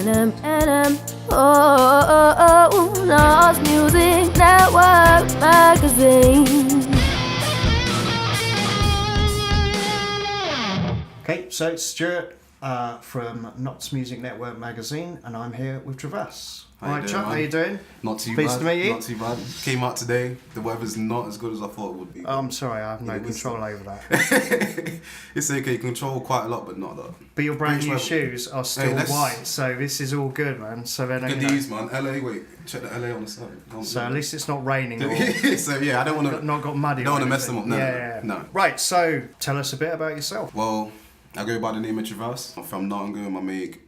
Nas Music Network Magazine. Okay, so it's Stuart from Knots Music Network Magazine, and I'm here with TRUHVAS. Alright, Chuck, how you doing? Not too Pleased bad. to meet you. Not too bad. Came out today. The weather's not as good as I thought it would be. I'm sorry, I have no control over that. It's okay. You control quite a lot, but not a lot. But your brand new British shoes are still white, so this is all good, man. So then, Look at these, man. LA, wait. Check the LA on the side. So at least it's not raining or So yeah, I don't want to. not got muddy. Don't or want to mess them anything. up. No. Right, so tell us a bit about yourself. Well, I go by the name of TRUHVAS. I'm from Nottingham. I make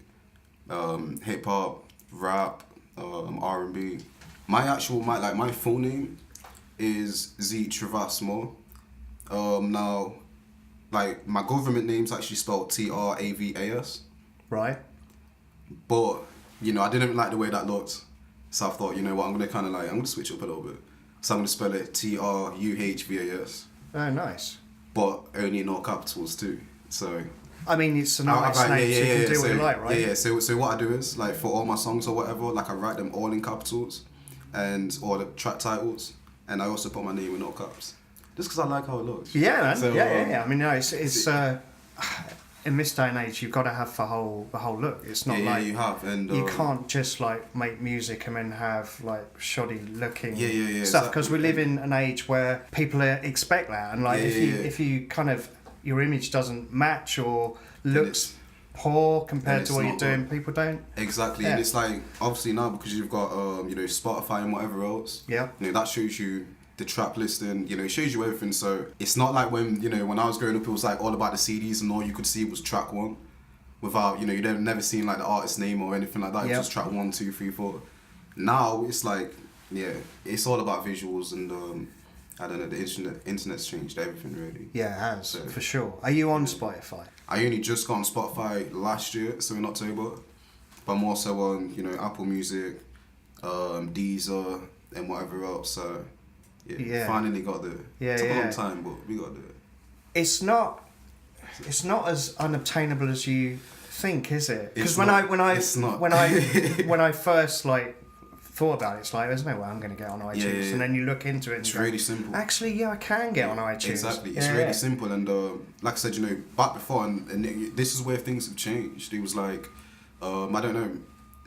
hip hop, rap, R&B. My full name is Z TRUHVAS Moore. Now, like my government name's actually spelled TRAVAS. Right. But you know, I didn't like the way that looked, so I thought, you know what, I'm gonna switch up a little bit. So I'm gonna spell it TRUHVAS. Oh, nice. But only in all capitals too. So I mean, it's a nice name, so you can do what you like, right? Yeah. So what I do is, like, for all my songs or whatever, like, I write them all in capitals, and all the track titles, and I also put my name in all caps, just because I like how it looks. Yeah, man. So, Yeah. I mean, no, it's in this day and age, you've got to have the whole look. It's not like you have, and you can't just like make music and then have like shoddy looking stuff, because exactly. we live in an age where people expect that, and like if you kind of your image doesn't match or looks poor compared to what you're doing, people don't. Exactly, and it's like, obviously now, because you've got Spotify and whatever else, that shows you the track listing, it shows you everything. So it's not like when I was growing up, it was like all about the CDs and all you could see was track one, without you'd never seen like the artist's name or anything like that. It was just track 1, 2, 3, 4. Now it's like it's all about visuals, and I don't know, the internet's changed everything really. Yeah, it has, for sure. Are you on Spotify? I only just got on Spotify last year, so in October. But I'm also on, Apple Music, Deezer, and whatever else. So finally got there. It took a long time, but we got there. It's not as unobtainable as you think, is it? Because when I first thought about it, it's like, there's no way I'm going to get on iTunes, and then you look into it and it's really simple. Actually, I can get on iTunes. Exactly, it's really simple, and like I said, back before, and this is where things have changed. It was like, I don't know,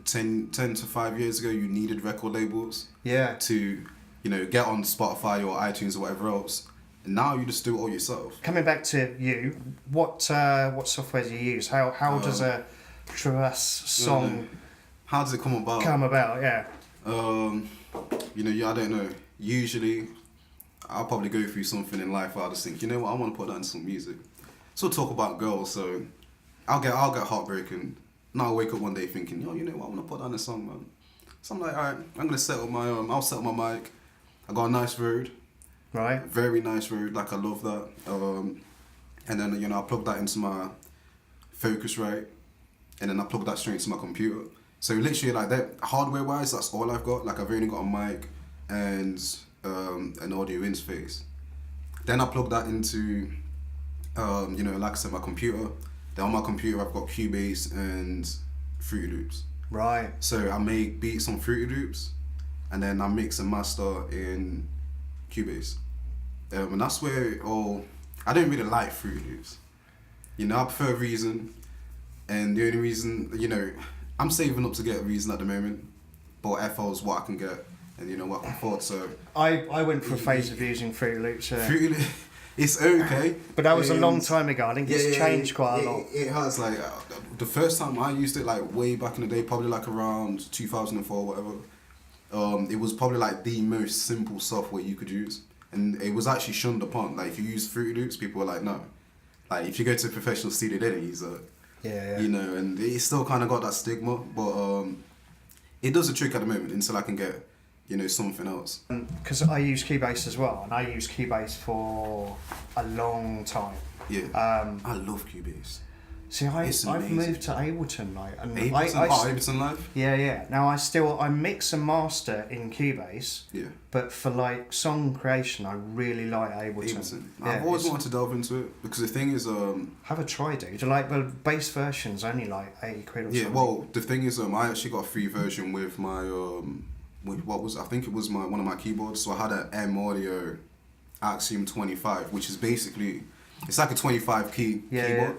10 to 5 years ago, you needed record labels to, get on Spotify or iTunes or whatever else. And now you just do it all yourself. Coming back to you, what software do you use? How does a TRUHVAS song? How does it come about? I don't know. Usually, I'll probably go through something in life where I just think, I want to put that in some music. So talk about girls, so I'll get heartbroken. Now I'll wake up one day thinking, I want to put that in a song, man. So I'm like, alright, I'm gonna set up my I'll set up my mic. I got a nice road. Right. Very nice road, like I love that. And then I plug that into my Focusrite, and then I plug that straight into my computer. So literally, like, that hardware-wise, that's all I've got. Like, I've only got a mic and an audio interface. Then I plug that into, like I said, my computer. Then on my computer, I've got Cubase and Fruity Loops. Right. So I make beats on Fruity Loops, and then I mix and master in Cubase. And that's where I don't really like Fruity Loops. I prefer Reason, and the only reason, I'm saving up to get Reason at the moment, but FL is what I can get, and what I can afford. So I went for a phase of using Fruity Loops. Fruity Loops, it's okay, but that was a long time ago. I think it's changed quite a lot. It has. Like, the first time I used it, like way back in the day, probably like around 2004 or whatever. It was probably like the most simple software you could use, and it was actually shunned upon. Like, if you use Fruity Loops, people were like, no. Like, if you go to a professional studio, they don't use it. And it still kind of got that stigma, but it does a trick at the moment until I can get, something else. Because I use Cubase as well, and I used Cubase for a long time. Yeah, I love Cubase. See, I've moved to Ableton, like, and Ableton Live. Yeah. Now I mix and master in Cubase. Yeah. But for like song creation, I really like Ableton. Yeah, I've always wanted to delve into it because the thing is, have a try, dude. Like the base version's only like 80 quid or something. Yeah. Well, the thing is, I actually got a free version with my I think it was one of my keyboards. So I had an M Audio Axiom 25, which is basically it's like a 25 key keyboard.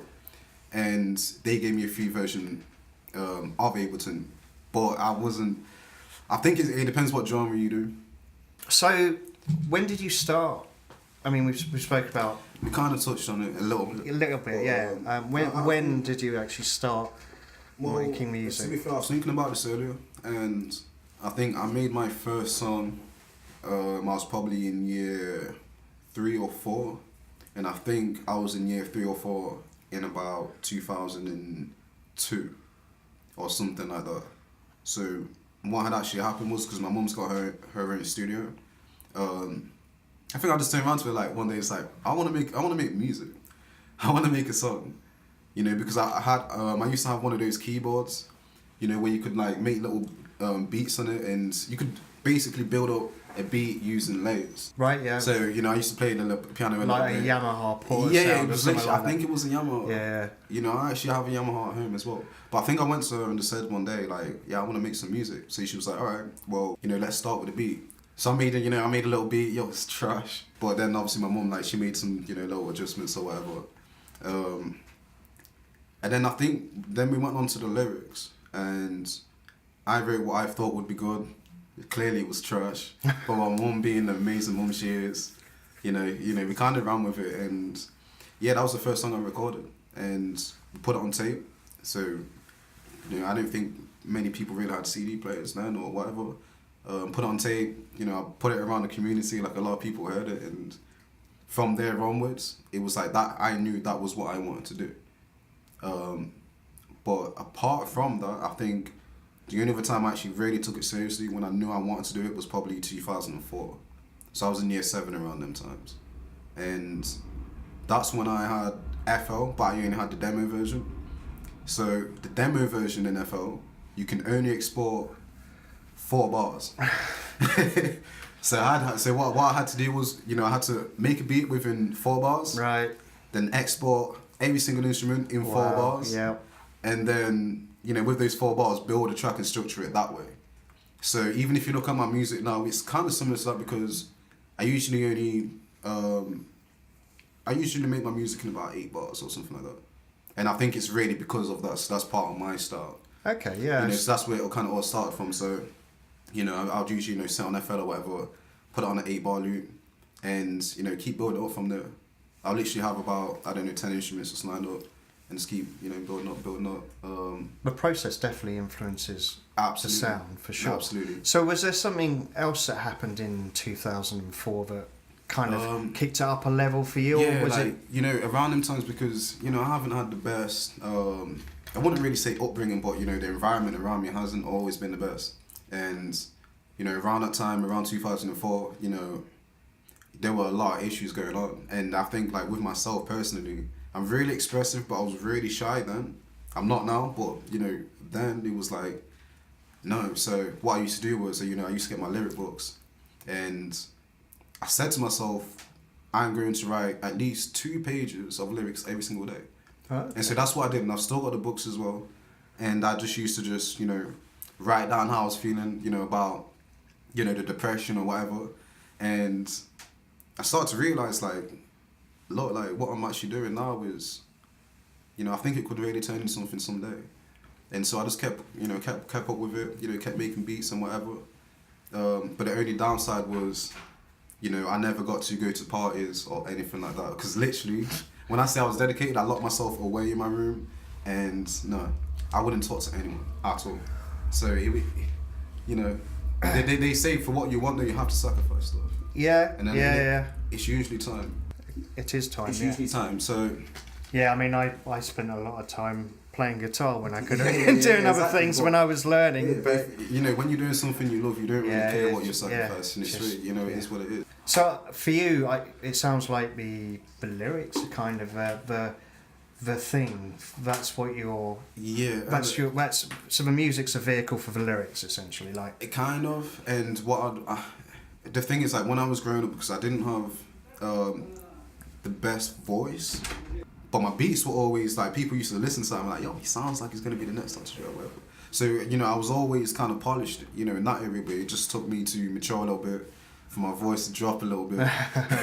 And they gave me a free version of Ableton, but I think it depends what genre you do. So, when did you start? I mean, we spoke about. We kind of touched on it a little bit. A little bit, yeah. When did you actually start making music? To be fair, I was thinking about this earlier, and I think I made my first song. I was probably in year 3 or 4, and I think I was in year 3 or 4 in about 2002 or something like that. So what had actually happened was because my mum's got her own studio. I think I just turned around to her like one day. It's like I want to make music. I want to make a song, you know, because I used to have one of those keyboards, you know, where you could like make little beats on it, and you could basically build up a beat using layers. Right, yeah. So, you know, I used to play the piano like a Yamaha Porter sound or something like I think it was a Yamaha. Yeah. You know, I actually have a Yamaha at home as well. But I think I went to her and just said one day, like, yeah, I want to make some music. So she was like, all right, well, you know, let's start with a beat. So I made a little beat. Yo, it's trash. But then obviously my mum, like, she made some, you know, little adjustments or whatever. And then I think, then we went on to the lyrics. And I wrote what I thought would be good. Clearly it was trash, but my mum being the amazing mum she is, you know, we kind of ran with it, and yeah, that was the first song I recorded, and we put it on tape. So, you know, I don't think many people really had CD players then or whatever. Put it on tape, you know, I put it around the community, like a lot of people heard it, and from there onwards, it was like that. I knew that was what I wanted to do. But apart from that, I think the only other time I actually really took it seriously when I knew I wanted to do it was probably 2004. So I was in year 7 around them times. And that's when I had FL, but I only had the demo version. So the demo version in FL, you can only export 4 bars. So what I had to do was, you know, I had to make a beat within 4 bars. Right. Then export every single instrument in 4 bars. Yeah. And then, you know, with those 4 bars, build a track and structure it that way. So even if you look at my music now, it's kind of similar to that because I usually make my music in about 8 bars or something like that. And I think it's really because of that. So that's part of my style. Okay, yeah. You know, so that's where it kind of all started from. So, you know, I'll usually, you know, set on FL or whatever, put it on an 8-bar loop, and, you know, keep building up from there. I'll literally have about, 10 instruments just lined up. And just keep, you know, building up. The process definitely influences the sound, for sure. Absolutely. So was there something else that happened in 2004 that kind of kicked it up a level for you? Yeah, or was like, it... you know, around them times because, you know, I haven't had the best, I wouldn't really say upbringing, but, you know, the environment around me hasn't always been the best. And, you know, around that time, around 2004, you know, there were a lot of issues going on. And I think, like, with myself personally, I'm really expressive, but I was really shy then. I'm not now, but, you know, then it was like, no. So what I used to do was, you know, I used to get my lyric books, and I said to myself, I'm going to write at least 2 pages of lyrics every single day. Okay. And so that's what I did, and I've still got the books as well. And I just used to just, you know, write down how I was feeling, you know, about, you know, the depression or whatever. And I started to realize, like, look, like, what I'm actually doing now is, you know, I think it could really turn into something someday. And so I just kept up with it, you know, kept making beats and whatever. But the only downside was, you know, I never got to go to parties or anything like that. Because literally, when I say I was dedicated, I locked myself away in my room, and no, I wouldn't talk to anyone at all. So, you know, they say for what you want, though, you have to sacrifice stuff. Yeah, and then yeah. It's usually time. It is time, It's usually time, so... Yeah, I mean, I spent a lot of time playing guitar when I could have doing other things when I was learning. Yeah, but, you know, when you're doing something you love, you don't really care what you're sacrificing. Yeah, it's really, you know, it is what it is. So for you, it sounds like the lyrics are kind of the thing. That's what you're. Yeah. That's so the music's a vehicle for the lyrics, essentially. Like it kind of, and the thing is, like when I was growing up, because I didn't have the best voice, but my beats were always like people used to listen to them like, yo, he sounds like he's gonna be the next Dr. Dre or whatever. So you know, I was always kind of polished, you know, in that area. But it just took me to mature a little bit, for my voice to drop a little bit,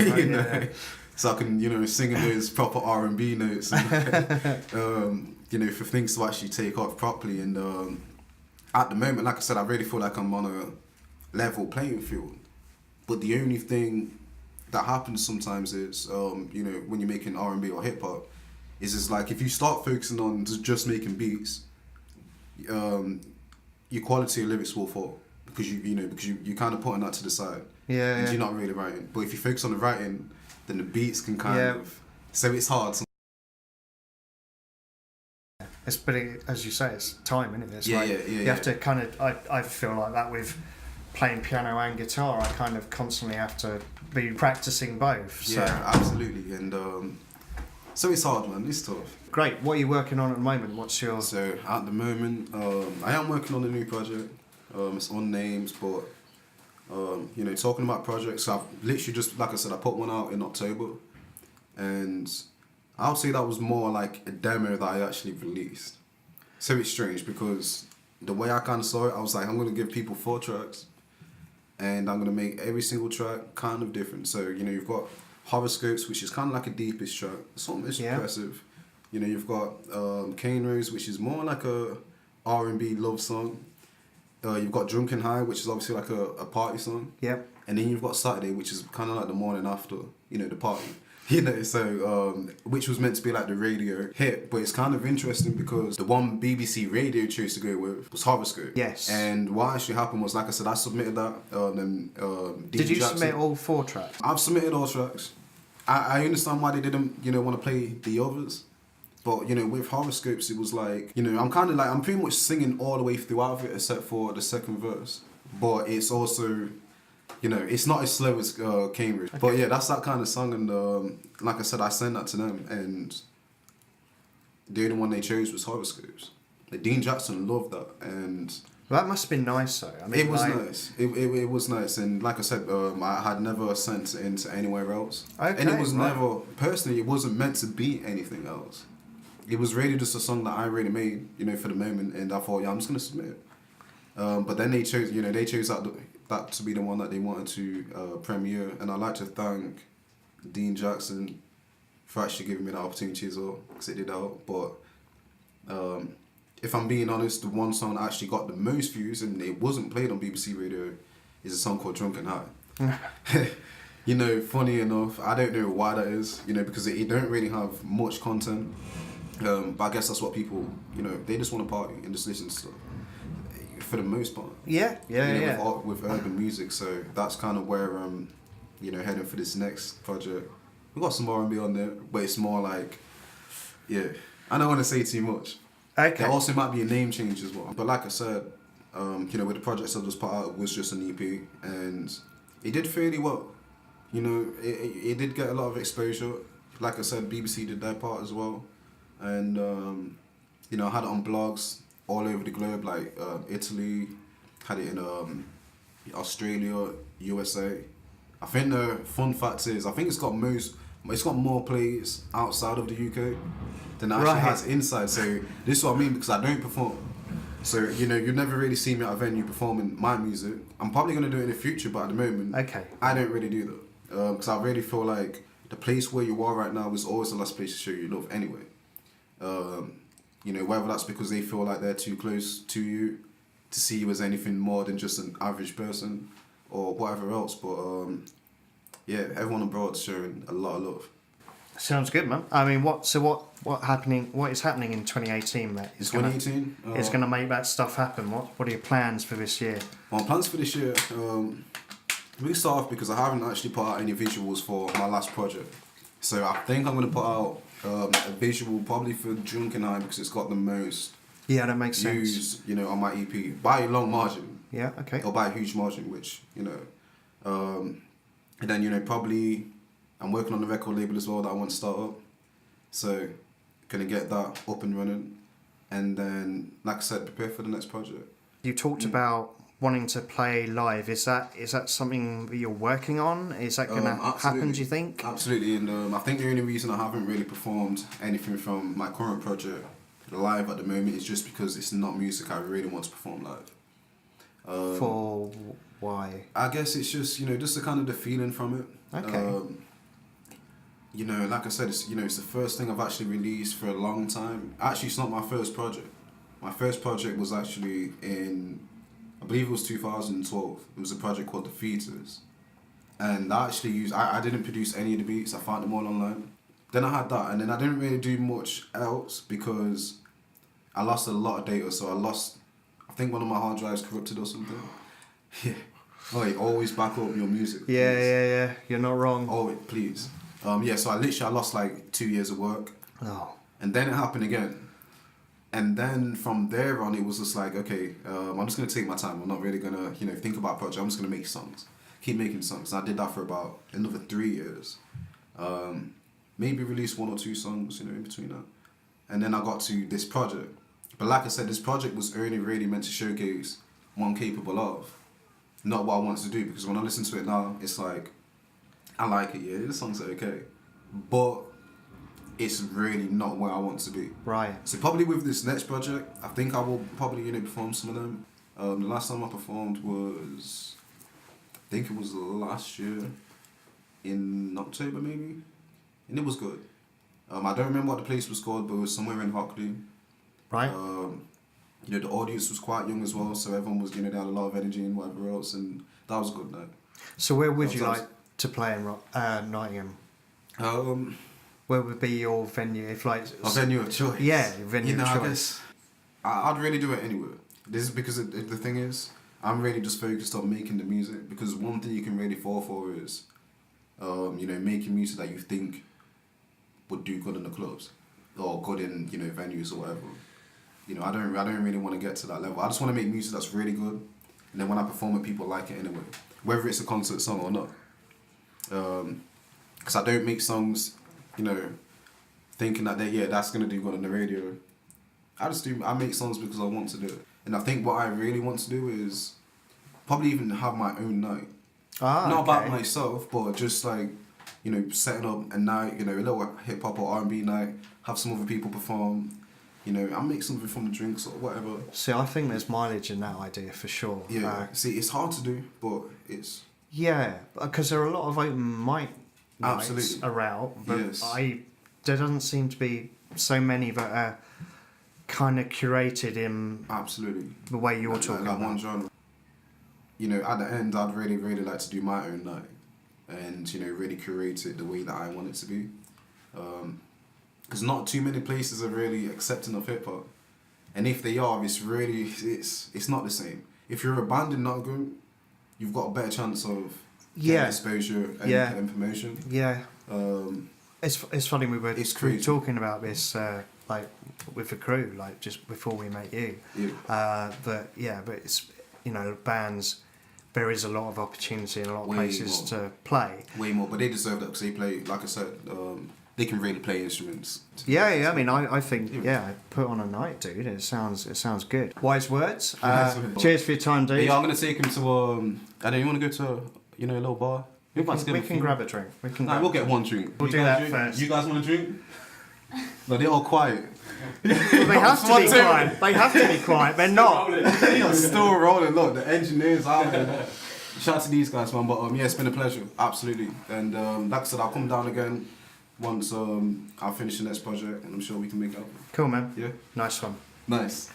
you know. Yeah. So I can, you know, sing in those proper R&B notes, and, you know, for things to actually take off properly. And at the moment, like I said, I really feel like I'm on a level playing field. But the only thing that happens sometimes is, you know, when you're making R&B or hip hop, is it's like if you start focusing on just making beats, your quality of lyrics will fall because you kind of putting that to the side. Yeah. And you're not really writing. But if you focus on the writing, then the beats can kind of. So it's hard. But as you say, it's time, isn't it? It's yeah. You have to kind of. I feel like that with playing piano and guitar. I kind of constantly have to be practicing both. So. Yeah, absolutely. And so it's hard, man. It's tough. Great. What are you working on at the moment? What's your... So at the moment, I am working on a new project. It's on names, but you know, talking about projects, I've literally just, like I said, I put one out in October, and I would say that was more like a demo that I actually released. So it's strange because the way I kind of saw it, I was like, I'm going to give people 4 tracks, and I'm going to make every single track kind of different. So, you know, you've got Horoscopes, which is kind of like a deepest track, something expressive. You know, you've got Cane Rose, which is more like a R&B love song. You've got Drunken High, which is obviously like a party song. Yep. And then you've got Saturday, which is kind of like the morning after, you know, the party. You know, so, which was meant to be like the radio hit. But it's kind of interesting because the one BBC radio chose to go with was Horoscope. Yes. And what actually happened was, like I said, I submitted that. Did you submit all 4 tracks? I've submitted all tracks. I understand why they didn't, you know, want to play the others. But, you know, with Horoscopes, it was like, you know, I'm pretty much singing all the way throughout it except for the second verse. But it's also, you know, it's not as slow as Cambridge. Okay. But yeah, that's that kind of song. And like I said, I sent that to them. And the only one they chose was Horoscopes. Like, Dean Jackson loved that. And well, that must have been nice, though. I mean, it was nice. It was nice. And like I said, I had never sent it into anywhere else. Okay, and it was never, personally, it wasn't meant to be anything else. It was really just a song that I really made, you know, for the moment, and I thought, yeah, I'm just gonna submit it. But then they chose that to be the one that they wanted to premiere, and I'd like to thank Dean Jackson for actually giving me that opportunity as well, because it did help. But if I'm being honest, the one song that actually got the most views, and it wasn't played on BBC Radio, is a song called Drunken High. You know, funny enough, I don't know why that is, you know, because it don't really have much content. But I guess that's what people, you know, they just want to party and just listen to stuff for the most part. Yeah. With urban music, so that's kind of where I'm, you know, heading for this next project. We got some R&B on there, but it's more like, yeah, I don't want to say too much. Okay. There also might be a name change as well. But like I said, you know, with the projects I just put out, it was just an EP, and it did fairly well. You know, it did get a lot of exposure. Like I said, BBC did their part as well. And, you know, I had it on blogs all over the globe, like Italy, had it in Australia, USA. I think the fun fact is, I think it's got more plays outside of the UK than it actually has inside. So this is what I mean, because I don't perform. So, you know, you never really see me at a venue performing my music. I'm probably going to do it in the future, but at the moment, I don't really do that. Because I really feel like the place where you are right now is always the last place to show your love anyway. You know, whether that's because they feel like they're too close to you to see you as anything more than just an average person or whatever else. But yeah, everyone abroad's showing a lot of love. Sounds good, man. I mean, what is happening in 2018 that is 2018 is going to make that stuff happen? What are your plans for this year? My plans for this year, we start off because I haven't actually put out any visuals for my last project. So I think I'm going to put out a visual probably for Drunken High because it's got the most that makes views, sense. You know, on my EP by a long margin. Yeah, okay. Or by a huge margin, which, you know, and then, you know, probably I'm working on a record label as well that I want to start up. So gonna get that up and running, and then, like I said, prepare for the next project. You talked about wanting to play live. Is that something that you're working on? Is that going to happen, do you think? Absolutely, and I think the only reason I haven't really performed anything from my current project live at the moment is just because it's not music I really want to perform live. For why? I guess it's just, just the kind of the feeling from it. Okay. Like I said, it's the first thing I've actually released for a long time. Actually, it's not my first project. My first project was actually in, I believe it was 2012. It was a project called The Features. And I actually I didn't produce any of the beats. I found them all online. Then I had that, and then I didn't really do much else because I lost a lot of data. So I think one of my hard drives corrupted or something. Yeah. Oh, always back up your music. Please. Yeah. You're not wrong. Oh, please. So I lost like 2 years of work. Oh. And then it happened again. And then from there on, it was just like, okay, I'm just going to take my time. I'm not really going to, think about projects. I'm just going to make songs. Keep making songs. And I did that for about another 3 years. Maybe release 1 or 2 songs, in between that. And then I got to this project. But like I said, this project was only really meant to showcase what I'm capable of. Not what I want to do. Because when I listen to it now, it's like, I like it, yeah, the songs are okay. But it's really not where I want to be. Right. So probably with this next project, I think I will probably perform some of them. The last time I performed was, I think it was last year, in October maybe, and it was good. I don't remember what the place was called, but it was somewhere in Hockley. Right. The audience was quite young as well, so everyone was they had a lot of energy and whatever else, and that was a good night. So where would you like to play in Nottingham? Where would be your venue if like a venue of choice? Yeah, venue of choice. I guess I'd really do it anywhere. This is because the thing is, I'm really just focused on making the music, because one thing you can really fall for is, making music that you think would do good in the clubs or good in venues or whatever. I don't really want to get to that level. I just want to make music that's really good, and then when I perform it, people like it anyway, whether it's a concert song or not. Because I don't make songs, thinking that that's gonna do good on the radio. I make songs because I want to do it. And I think what I really want to do is probably even have my own night. Not about myself, but just like, setting up a night, a little hip hop or R&B night, have some other people perform, I'll make something from the drinks or whatever. See, I think there's mileage in that idea for sure. Yeah, see, it's hard to do, but it's... Yeah, because there are a lot of open mic nights around, but yes. There doesn't seem to be so many that are kind of curated in absolutely the way you're talking about. One genre. At the end, I'd really, really like to do my own night and, really curate it the way that I want it to be. Because not too many places are really accepting of hip-hop. And if they are, it's not the same. If you're a band in Nottingham, you've got a better chance of getting exposure and promotion. Yeah. It's funny, we were talking about this like with the crew, like just before we met you. Yeah. But it's bands. There is a lot of opportunity in a lot of places to play. Way more, but they deserve that because they play. Like I said, they can really play instruments. Yeah. I mean, I think put on a night, dude. It sounds good. Wise words. Cheers for your time, dude. Yeah, I'm gonna take him to I don't. You want to go to a little bar? We can grab a drink. We'll get one drink. We'll do that first. You guys want a drink? No, they're all quiet. Well, they have to be quiet. They have to be quiet. They're not. They're still rolling. Look, the engineers out there. Shout out to these guys, man. But it's been a pleasure, absolutely. And like I said, I'll come down again once I'll finish the next project, and I'm sure we can make it up. Cool, man. Yeah. Nice one. Nice.